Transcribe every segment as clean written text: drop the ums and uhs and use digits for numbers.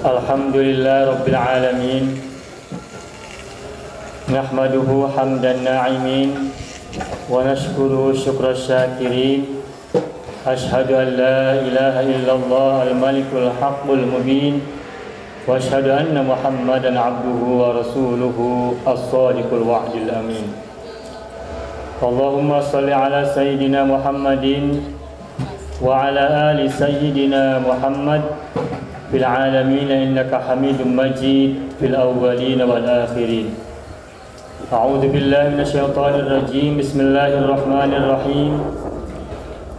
Alhamdulillah Rabbil Alamin. Nahmaduhu hamdan na'imin wa nashkuruhu syukra syakirin. Ashhadu an la ilaha illallah al-malikul haqqul mubin wa ashhadu anna Muhammadan abduhu wa rasuluhu as-sadiqul wa'dil amin. Allahumma salli ala sayyidina Muhammadin wa ala ali sayyidina Muhammad fil alamin innaka hamidum majid fil awwalin wal akhirin. A'udzu billahi minasyaitonir rajim. Bismillahirrahmanirrahim.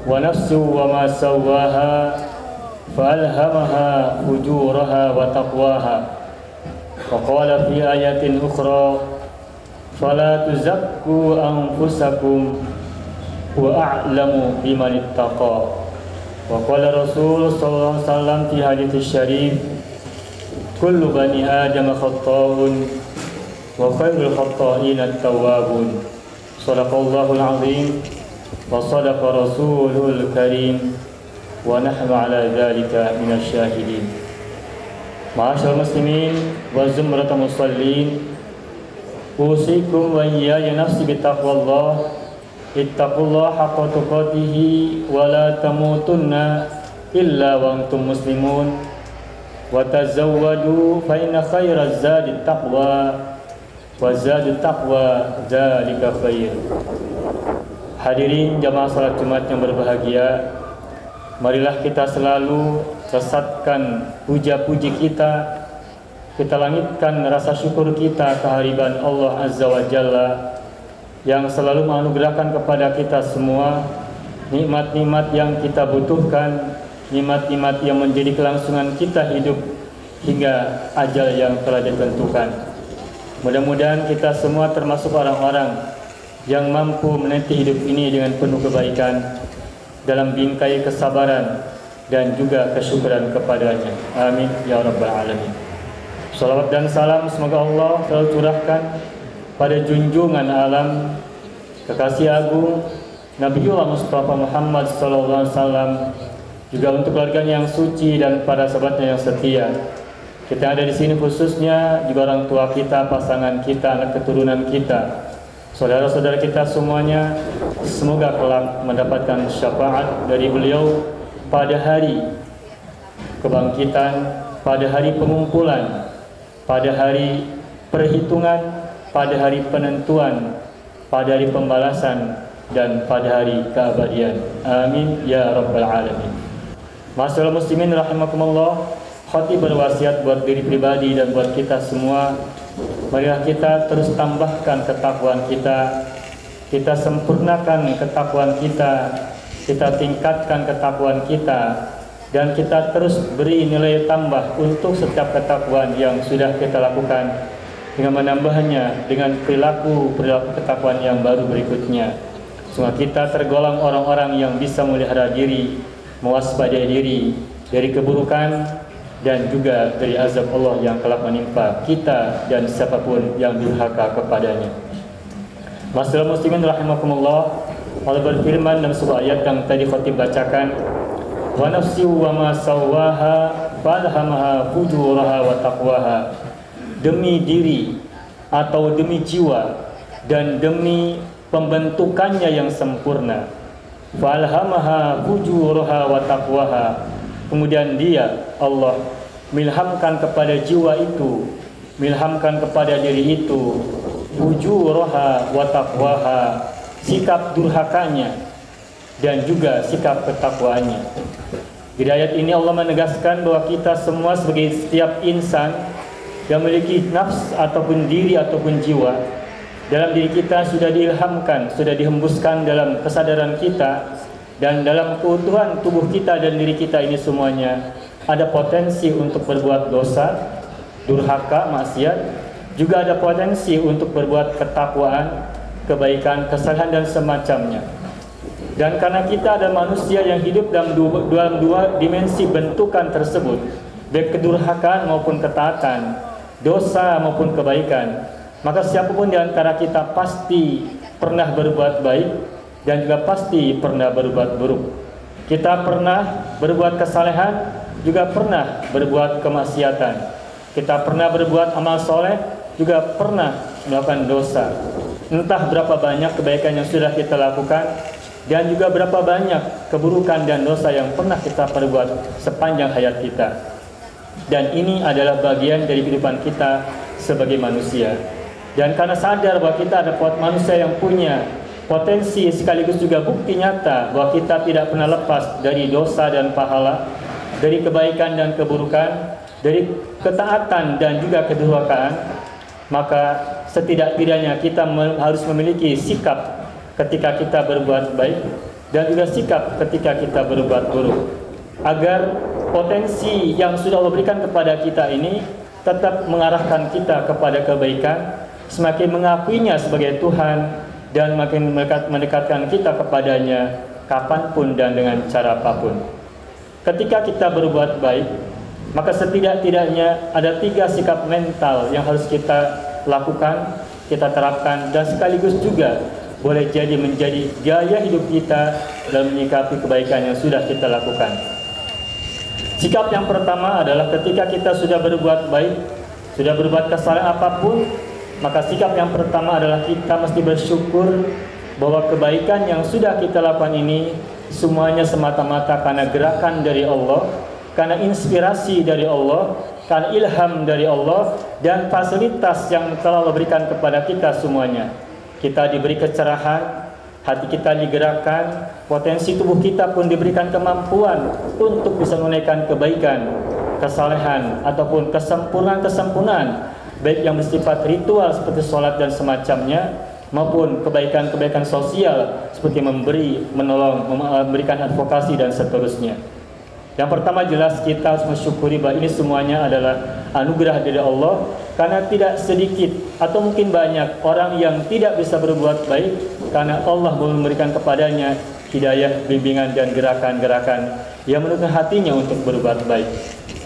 Wa nafsu wa ma sawwaha falhamaha fujuraha wa taqwaha. Wa qala fi ayatin ukhra fala tuzakku anfusakum wa a'lamu biman ittaqa. Wa qala Rasul sallallahu alaihi wasallam fi hadits syarif kullu bani adam khata'un wa khairul khata'in at-tawwabun. Shadaqallahul azim wa sadaqa rasulul karim wa nahnu ala dzalika minasy syahidin. Ma'asyiral muslimin wa zumratul musallin, usikum wa iyaya nafsi bittaqwallah. Ittaqullaha haqqa tuqatih wa la tamutunna illa wa antum muslimun wa tazawwadu fa inna khairaz zadi taqwa wa zadu taqwa dzalika khair. Hadirin jamaah salat Jumat yang berbahagia, marilah kita selalu sesatkan puja-puji kita langitkan rasa syukur kita kehadiran Allah Azza wa Jalla yang selalu menganugerahkan kepada kita semua nikmat-nikmat yang kita butuhkan, nikmat-nikmat yang menjadi kelangsungan kita hidup hingga ajal yang telah ditentukan. Mudah-mudahan kita semua termasuk orang-orang yang mampu meniti hidup ini dengan penuh kebaikan dalam bingkai kesabaran dan juga kesyukuran kepadanya. Amin ya rabbal alamin. Salawat dan salam semoga Allah selalu curahkan pada junjungan alam, kekasih agung Nabiullah Mustafa Muhammad sallallahu alaihi wasallam, juga untuk keluarganya yang suci dan para sahabatnya yang setia. Kita ada di sini khususnya juga orang tua kita, pasangan kita, anak keturunan kita, saudara-saudara kita semuanya, semoga kelak mendapatkan syafaat dari beliau pada hari kebangkitan, pada hari pengumpulan, pada hari perhitungan, pada hari penentuan, pada hari pembalasan, dan pada hari keabadian. Amin ya rabbal alamin. Ma'asyiral muslimin rahimakumullah, khatib berwasiat buat diri pribadi dan buat kita semua, marilah kita terus tambahkan ketakwaan kita sempurnakan ketakwaan kita tingkatkan ketakwaan kita, dan kita terus beri nilai tambah untuk setiap ketakwaan yang sudah kita lakukan dengan menambahnya dengan perilaku ketakwaan yang baru berikutnya. Semoga kita tergolong orang-orang yang bisa memelihara diri, mewaspadai diri dari keburukan dan juga dari azab Allah yang kelak menimpa kita dan siapapun yang durhaka kepadanya. Ma'asyiral muslimin rahimakumullah, Allah berfirman dalam sebuah ayat yang tadi khatib bacakan, wa nafsi wa ma sawwaha falhamaha fujuraha wa taqwaha. Demi diri atau demi jiwa dan demi pembentukannya yang sempurna, falhamaha fujuraha wa taqwaha. Kemudian dia, Allah, milhamkan kepada jiwa itu, milhamkan kepada diri itu, fujuraha wa taqwaha, sikap durhakanya dan juga sikap ketakwaannya. Di ayat ini Allah menegaskan bahwa kita semua sebagai setiap insan yang memiliki nafs ataupun diri ataupun jiwa, dalam diri kita sudah diilhamkan, sudah dihembuskan dalam kesadaran kita, dan dalam keutuhan tubuh kita dan diri kita ini semuanya ada potensi untuk berbuat dosa, durhaka, maksiat, juga ada potensi untuk berbuat ketakwaan, kebaikan, kesalahan dan semacamnya. Dan karena kita ada manusia yang hidup dalam dua dimensi bentukan tersebut, baik kedurhakaan maupun ketaatan, dosa maupun kebaikan, maka siapapun di antara kita pasti pernah berbuat baik dan juga pasti pernah berbuat buruk. Kita pernah berbuat kesalehan, juga pernah berbuat kemaksiatan. Kita pernah berbuat amal soleh, juga pernah melakukan dosa. Entah berapa banyak kebaikan yang sudah kita lakukan, dan juga berapa banyak keburukan dan dosa yang pernah kita perbuat sepanjang hayat kita. Dan ini adalah bagian dari kehidupan kita sebagai manusia. Dan karena sadar bahwa kita ada manusia yang punya potensi sekaligus juga bukti nyata bahwa kita tidak pernah lepas dari dosa dan pahala, dari kebaikan dan keburukan, dari ketaatan dan juga kedurhakaan, maka setidak-tidaknya kita harus memiliki sikap ketika kita berbuat baik dan juga sikap ketika kita berbuat buruk, agar potensi yang sudah Allah berikan kepada kita ini tetap mengarahkan kita kepada kebaikan, semakin mengakuinya sebagai Tuhan, dan makin mendekatkan kita kepadanya kapanpun dan dengan cara apapun. Ketika kita berbuat baik, maka setidak-tidaknya ada 3 sikap mental yang harus kita lakukan, kita terapkan, dan sekaligus juga boleh jadi menjadi gaya hidup kita dalam menyikapi kebaikan yang sudah kita lakukan. Sikap yang pertama adalah ketika kita sudah berbuat baik, sudah berbuat kesalahan apapun, maka sikap yang pertama adalah kita mesti bersyukur bahwa kebaikan yang sudah kita lakukan ini semuanya semata-mata karena gerakan dari Allah, karena inspirasi dari Allah, karena ilham dari Allah, dan fasilitas yang telah Allah berikan kepada kita semuanya. Kita diberi kecerahan, hati kita digerakkan, potensi tubuh kita pun diberikan kemampuan untuk bisa menunaikan kebaikan, kesalehan, ataupun kesempurnaan baik yang bersifat ritual seperti sholat dan semacamnya, maupun kebaikan-kebaikan sosial seperti memberi, menolong, memberikan advokasi dan seterusnya. Yang pertama jelas kita harus mensyukuri bahwa ini semuanya adalah anugerah dari Allah, karena tidak sedikit atau mungkin banyak orang yang tidak bisa berbuat baik karena Allah belum memberikan kepadanya hidayah, bimbingan dan gerakan-gerakan yang menunjukkan hatinya untuk berbuat baik.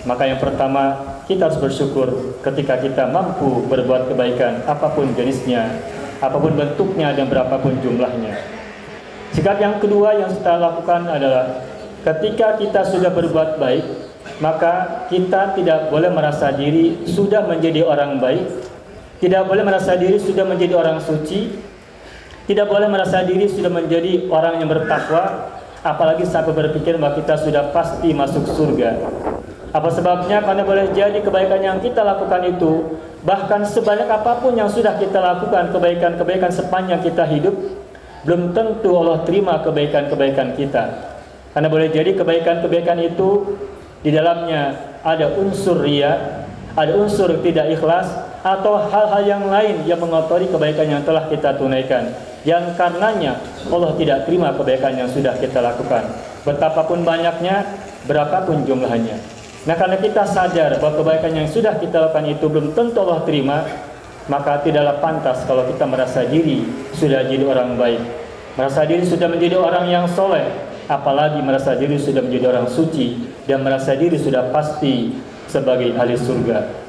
Maka yang pertama, kita harus bersyukur ketika kita mampu berbuat kebaikan apapun jenisnya, apapun bentuknya dan berapapun jumlahnya. Sikap yang kedua yang kita lakukan adalah ketika kita sudah berbuat baik, maka kita tidak boleh merasa diri sudah menjadi orang baik, tidak boleh merasa diri sudah menjadi orang suci, tidak boleh merasa diri sudah menjadi orang yang bertakwa, apalagi sampai berpikir bahwa kita sudah pasti masuk surga. Apa sebabnya? Karena boleh jadi kebaikan yang kita lakukan itu, bahkan sebanyak apapun yang sudah kita lakukan, kebaikan-kebaikan sepanjang kita hidup, belum tentu Allah terima kebaikan-kebaikan kita. Karena boleh jadi kebaikan-kebaikan itu di dalamnya ada unsur riya, ada unsur tidak ikhlas, atau hal-hal yang lain yang mengotori kebaikan yang telah kita tunaikan, yang karenanya Allah tidak terima kebaikan yang sudah kita lakukan, betapapun banyaknya, berapapun jumlahnya. Nah, karena kita sadar bahwa kebaikan yang sudah kita lakukan itu belum tentu Allah terima, maka tidaklah pantas kalau kita merasa diri sudah jadi orang baik, merasa diri sudah menjadi orang yang soleh, apalagi merasa diri sudah menjadi orang suci, dan merasa diri sudah pasti sebagai ahli surga.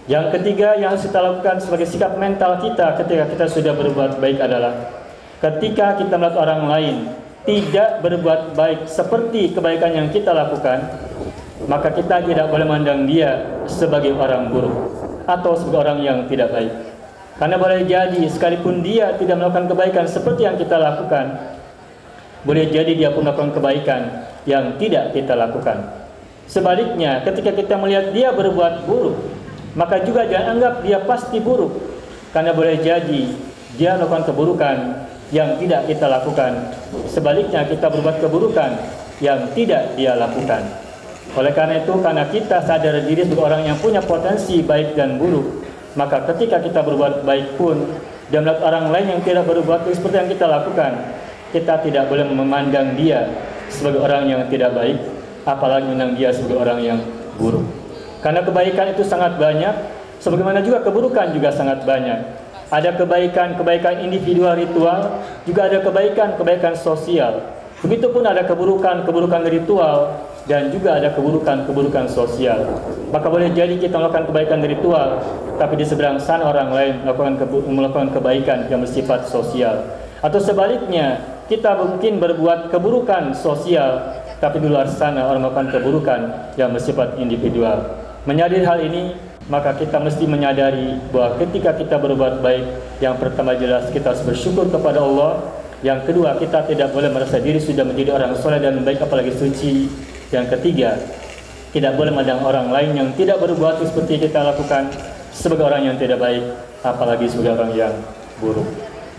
Yang ketiga yang harus kita lakukan sebagai sikap mental kita ketika kita sudah berbuat baik adalah ketika kita melihat orang lain tidak berbuat baik seperti kebaikan yang kita lakukan, maka kita tidak boleh memandang dia sebagai orang buruk atau sebagai orang yang tidak baik. Karena boleh jadi sekalipun dia tidak melakukan kebaikan seperti yang kita lakukan, boleh jadi dia pun melakukan kebaikan yang tidak kita lakukan. Sebaliknya, ketika kita melihat dia berbuat buruk, maka juga jangan anggap dia pasti buruk, karena boleh jadi dia melakukan keburukan yang tidak kita lakukan. Sebaliknya, kita berbuat keburukan yang tidak dia lakukan. Oleh karena itu, karena kita sadar diri sebagai orang yang punya potensi baik dan buruk, maka ketika kita berbuat baik pun dan melihat orang lain yang tidak berbuat baik seperti yang kita lakukan, kita tidak boleh memandang dia sebagai orang yang tidak baik, apalagi memandang dia sebagai orang yang buruk. Karena kebaikan itu sangat banyak, sebagaimana juga keburukan juga sangat banyak. Ada kebaikan-kebaikan individual ritual, juga ada kebaikan-kebaikan sosial. Begitupun ada keburukan-keburukan ritual, dan juga ada keburukan-keburukan sosial. Maka boleh jadi kita melakukan kebaikan ritual, tapi di seberang sana orang lain melakukan kebaikan yang bersifat sosial. Atau sebaliknya, kita mungkin berbuat keburukan sosial, tapi di luar sana orang melakukan keburukan yang bersifat individual. Menyadari hal ini, maka kita mesti menyadari bahwa ketika kita berbuat baik, yang pertama jelas kita harus bersyukur kepada Allah. Yang kedua, kita tidak boleh merasa diri sudah menjadi orang soleh dan baik apalagi suci. Yang ketiga, tidak boleh memandang orang lain yang tidak berbuat seperti kita lakukan sebagai orang yang tidak baik, apalagi sebagai orang yang buruk.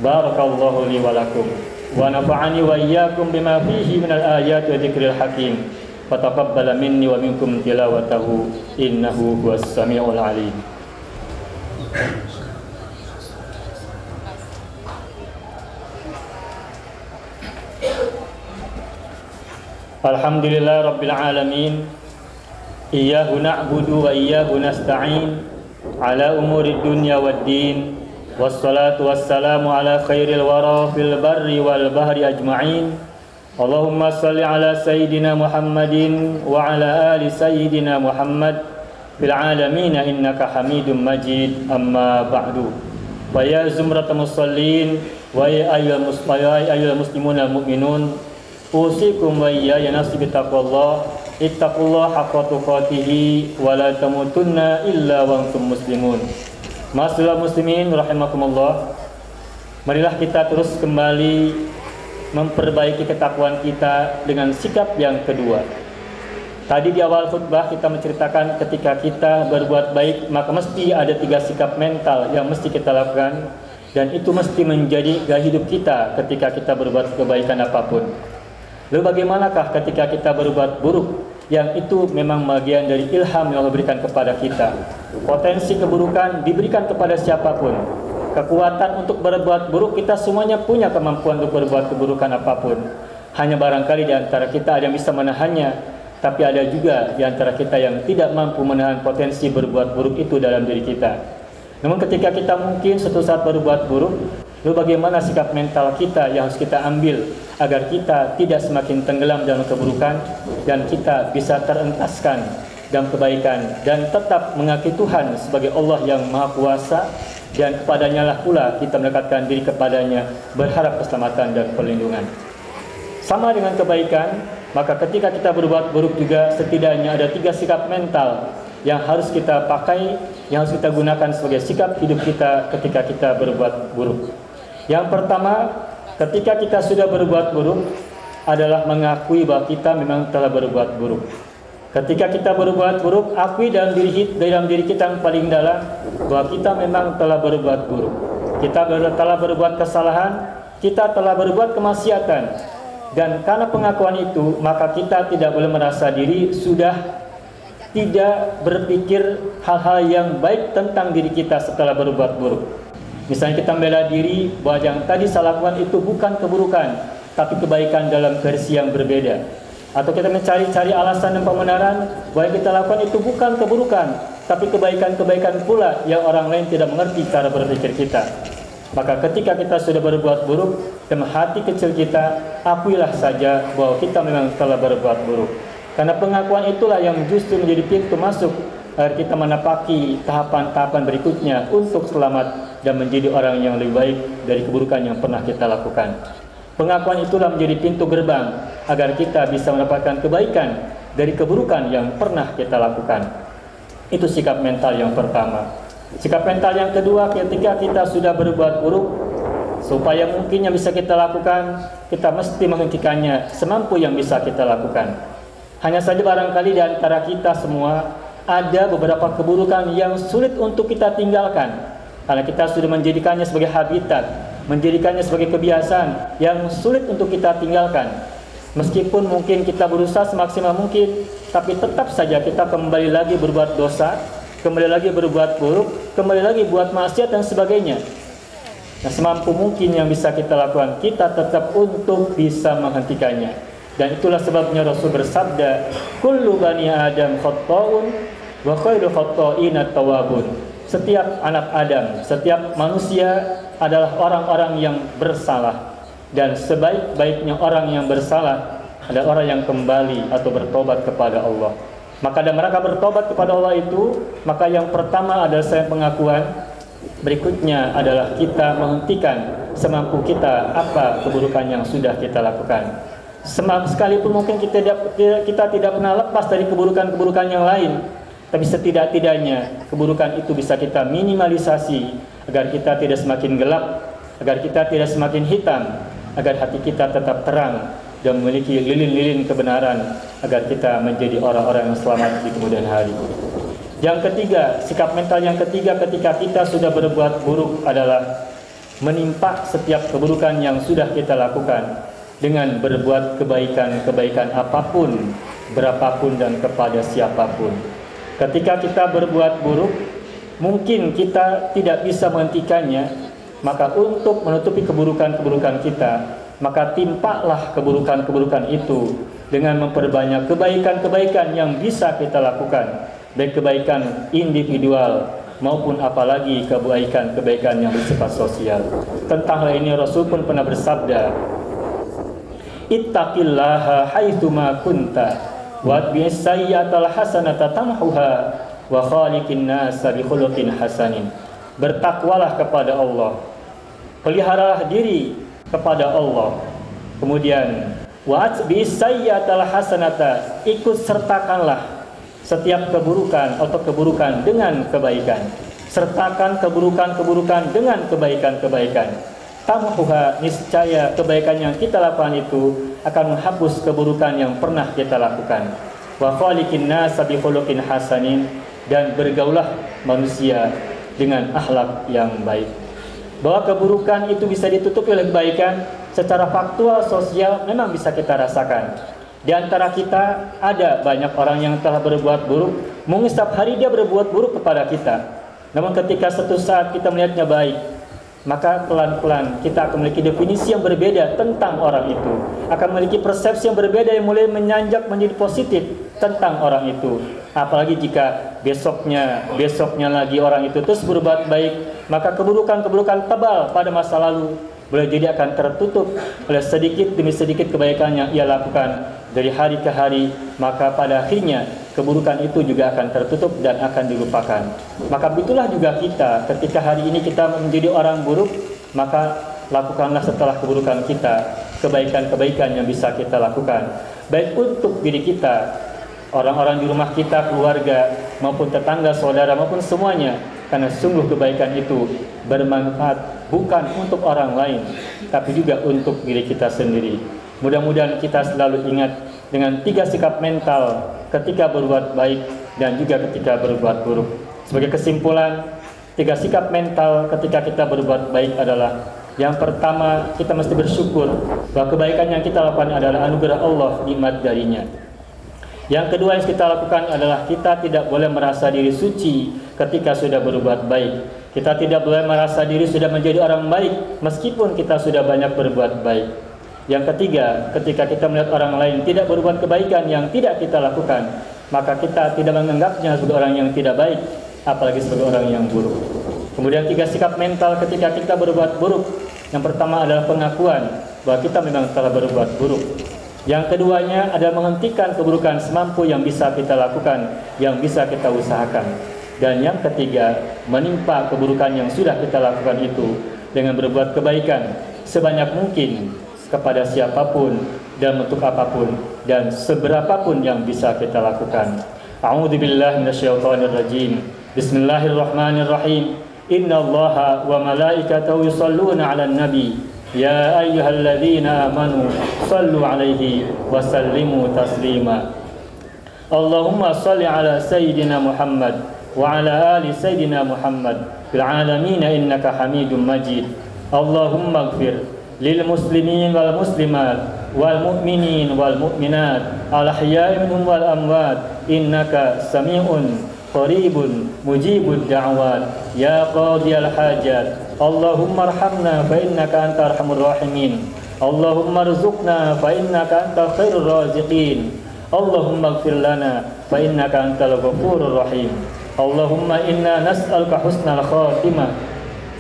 Barakallahu li wa lakum wa nafa'ani wa iyyakum bima fihi minal ayati wa dzikril hakim. Wa taqabbala minni wa minkum tilawatahu innahu huwas samiul alim. Alhamdulillah Rabbil Alamin. Iyyahu na'budu wa iyyahu nasta'in ala umuri dunya wad din. Wassalatu wassalamu ala khairil wara fil barri wal bahri ajma'in. Allahumma salli ala Sayyidina Muhammadin wa ala ali Sayyidina Muhammad fil alamin innaka hamidum majid. Amma ba'du. Wa ya zumratal musallin wa ya ayyuhal muslimuna mu'minun, usikum wa iyaya nafsi bittaqwallah. Ittaqullaha haqqa tuqatih wa la tamutunna illa wa antum muslimun. Ma'asyiral muslimin rahimakumullah. Marilah kita terus kembali memperbaiki ketakwaan kita dengan sikap yang kedua. Tadi di awal khutbah kita menceritakan ketika kita berbuat baik, maka mesti ada 3 sikap mental yang mesti kita lakukan, dan itu mesti menjadi gaya hidup kita ketika kita berbuat kebaikan apapun. Lalu bagaimanakah ketika kita berbuat buruk? Yang itu memang bagian dari ilham yang Allah berikan kepada kita. Potensi keburukan diberikan kepada siapapun. Kekuatan untuk berbuat buruk, kita semuanya punya kemampuan untuk berbuat keburukan apapun. Hanya barangkali di antara kita ada yang bisa menahannya, tapi ada juga di antara kita yang tidak mampu menahan potensi berbuat buruk itu dalam diri kita. Namun ketika kita mungkin suatu saat berbuat buruk, lalu bagaimana sikap mental kita yang harus kita ambil agar kita tidak semakin tenggelam dalam keburukan dan kita bisa terentaskan dalam kebaikan dan tetap mengakui Tuhan sebagai Allah yang Maha Kuasa, dan kepadanya lah pula kita mendekatkan diri kepadanya berharap keselamatan dan perlindungan. Sama dengan kebaikan, maka ketika kita berbuat buruk juga setidaknya ada 3 sikap mental yang harus kita pakai, yang harus kita gunakan sebagai sikap hidup kita ketika kita berbuat buruk. Yang pertama, ketika kita sudah berbuat buruk adalah mengakui bahwa kita memang telah berbuat buruk. Ketika kita berbuat buruk, akui dalam diri kita yang paling dalam bahwa kita memang telah berbuat buruk. Kita telah berbuat kesalahan, kita telah berbuat kemaksiatan. Dan karena pengakuan itu, maka kita tidak boleh merasa diri sudah tidak berpikir hal-hal yang baik tentang diri kita setelah berbuat buruk. Misalnya kita membela diri bahwa yang tadi saya lakukan itu bukan keburukan, tapi kebaikan dalam versi yang berbeda. Atau kita mencari-cari alasan dan pembenaran bahwa yang kita lakukan itu bukan keburukan, tapi kebaikan-kebaikan pula yang orang lain tidak mengerti cara berpikir kita. Maka ketika kita sudah berbuat buruk, dalam hati kecil kita, akuilah saja bahwa kita memang telah berbuat buruk. Karena pengakuan itulah yang justru menjadi pintu masuk agar kita menapaki tahapan-tahapan berikutnya untuk selamat dan menjadi orang yang lebih baik dari keburukan yang pernah kita lakukan. Pengakuan itulah menjadi pintu gerbang agar kita bisa mendapatkan kebaikan dari keburukan yang pernah kita lakukan. Itu sikap mental yang pertama. Sikap mental yang kedua, ketika kita sudah berbuat buruk, supaya mungkin yang bisa kita lakukan, kita mesti menghentikannya semampu yang bisa kita lakukan. Hanya saja barangkali di antara kita semua ada beberapa keburukan yang sulit untuk kita tinggalkan, karena kita sudah menjadikannya sebagai habitat, menjadikannya sebagai kebiasaan yang sulit untuk kita tinggalkan. Meskipun mungkin kita berusaha semaksimal mungkin, tapi tetap saja kita kembali lagi berbuat dosa, kembali lagi berbuat buruk, kembali lagi buat maksiat dan sebagainya. Nah, semampu mungkin yang bisa kita lakukan, kita tetap untuk bisa menghentikannya. Dan itulah sebabnya Rasul bersabda, kullu bani Adam khatta'un wa khairu khatta'ina tawabun. Setiap anak Adam, setiap manusia adalah orang-orang yang bersalah, dan sebaik-baiknya orang yang bersalah adalah orang yang kembali atau bertobat kepada Allah. Maka dalam rangka bertobat kepada Allah itu, maka yang pertama adalah pengakuan, berikutnya adalah kita menghentikan semampu kita apa keburukan yang sudah kita lakukan. Sekalipun mungkin kita tidak pernah lepas dari keburukan-keburukan yang lain, tapi setidak-tidaknya keburukan itu bisa kita minimalisasi agar kita tidak semakin gelap, agar kita tidak semakin hitam, agar hati kita tetap terang dan memiliki lilin-lilin kebenaran, agar kita menjadi orang-orang yang selamat di kemudian hari. Yang ketiga, sikap mental yang ketiga ketika kita sudah berbuat buruk adalah menimpa setiap keburukan yang sudah kita lakukan dengan berbuat kebaikan-kebaikan apapun, berapapun dan kepada siapapun. Ketika kita berbuat buruk, mungkin kita tidak bisa menghentikannya, maka untuk menutupi keburukan-keburukan kita, maka timpalah keburukan-keburukan itu dengan memperbanyak kebaikan-kebaikan yang bisa kita lakukan, baik kebaikan individual maupun apalagi kebaikan-kebaikan yang bersifat sosial. Tentang hal ini Rasul pun pernah bersabda, ittaqillaha haitsuma kunta watbi'is sayyi'atal hasanata tamhuha wa khaliqin nasa bi khuluqin hasanin. Bertakwalah kepada Allah, peliharalah diri kepada Allah. Kemudian watbi'is sayyi'atal hasanata, ikut sertakanlah setiap keburukan atau keburukan dengan kebaikan. Sertakan keburukan-keburukan dengan kebaikan-kebaikan. Tamhuha, niscaya kebaikan yang kita lakukan itu akan menghapus keburukan yang pernah kita lakukan. Wa khaliqin nasa bi khuluqin hasanin, dan bergaulah manusia dengan akhlak yang baik. Bahwa keburukan itu bisa ditutupi oleh kebaikan secara faktual sosial memang bisa kita rasakan. Di antara kita ada banyak orang yang telah berbuat buruk, mungkin setiap hari dia berbuat buruk kepada kita. Namun ketika suatu saat kita melihatnya baik, maka pelan-pelan kita akan memiliki definisi yang berbeda tentang orang itu, akan memiliki persepsi yang berbeda yang mulai menyanjak menjadi positif tentang orang itu. Apalagi jika besoknya lagi orang itu terus berbuat baik, maka keburukan-keburukan tebal pada masa lalu boleh jadi akan tertutup oleh sedikit demi sedikit kebaikan yang ia lakukan dari hari ke hari, maka pada akhirnya keburukan itu juga akan tertutup dan akan dilupakan. Maka begitulah juga kita, ketika hari ini kita menjadi orang buruk, maka lakukanlah setelah keburukan kita kebaikan-kebaikan yang bisa kita lakukan, baik untuk diri kita, orang-orang di rumah kita, keluarga, maupun tetangga, saudara, maupun semuanya. Karena sungguh kebaikan itu bermanfaat bukan untuk orang lain, tapi juga untuk diri kita sendiri. Mudah-mudahan kita selalu ingat dengan 3 sikap mental ketika berbuat baik dan juga ketika berbuat buruk. Sebagai kesimpulan, 3 sikap mental ketika kita berbuat baik adalah: yang pertama, kita mesti bersyukur bahwa kebaikan yang kita lakukan adalah anugerah Allah, nikmat darinya. Yang kedua yang kita lakukan adalah kita tidak boleh merasa diri suci ketika sudah berbuat baik. Kita tidak boleh merasa diri sudah menjadi orang baik meskipun kita sudah banyak berbuat baik. Yang ketiga, ketika kita melihat orang lain tidak berbuat kebaikan yang tidak kita lakukan, maka kita tidak menganggapnya sebagai orang yang tidak baik, apalagi sebagai orang yang buruk. Kemudian 3 sikap mental ketika kita berbuat buruk. Yang pertama adalah pengakuan bahwa kita memang telah berbuat buruk. Yang keduanya adalah menghentikan keburukan semampu yang bisa kita lakukan, yang bisa kita usahakan. Dan yang ketiga, menimpa keburukan yang sudah kita lakukan itu dengan berbuat kebaikan sebanyak mungkin kepada siapapun dan bentuk apapun dan seberapapun yang bisa kita lakukan. A'udzubillahi minasyaitonirrajim. Bismillahirrahmanirrahim. Innallaha wa malaikatahu yusholluna 'alan nabi. Ya ayyuhalladzina amanu sallu 'alaihi wa sallimu taslima. Allahumma shalli 'ala sayyidina Muhammad wa 'ala ali sayyidina Muhammad fil 'alamin innaka Hamidum Majid. Allahumma ighfir lil muslimin wal muslimat wal mu'minin wal mu'minat al ahya'i minhum wal amwat innaka sami'un qaribun mujibud da'wat ya qadiyal hajat. Allahumma arhamna fa innaka anta arhamur rahimin. Allahumma rzuqna fa innaka anta khairur raziqin. Allahumma ighfir lana fa innaka antal ghafurur rahim. Allahumma inna nas'aluka husnal khatimah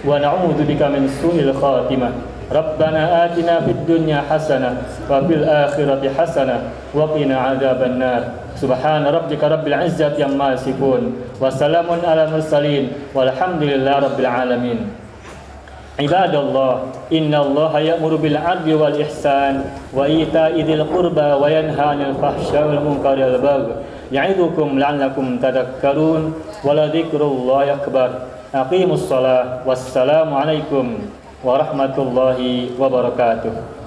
wa na'udzu bika min su'il khatimah. Rabbana atina fid dunya hasanah wa fil akhirati hasanah wa qina adzaban nar. Subhana rabbika rabbil izzati amma yasifun wa salamun alal mursalin walhamdulillahi rabbil alamin. Ibadallah, innallaha ya'muru bil 'adli wal ihsan wa ita'i dzil qurba wa yanha 'anil fahsya'i wal munkari wal baghi ya'idukum la'allakum tadhakkarun wa la dzikrullahi akbar. Aqimus shalah. Wassalamu alaikum warahmatullahi wabarakatuh.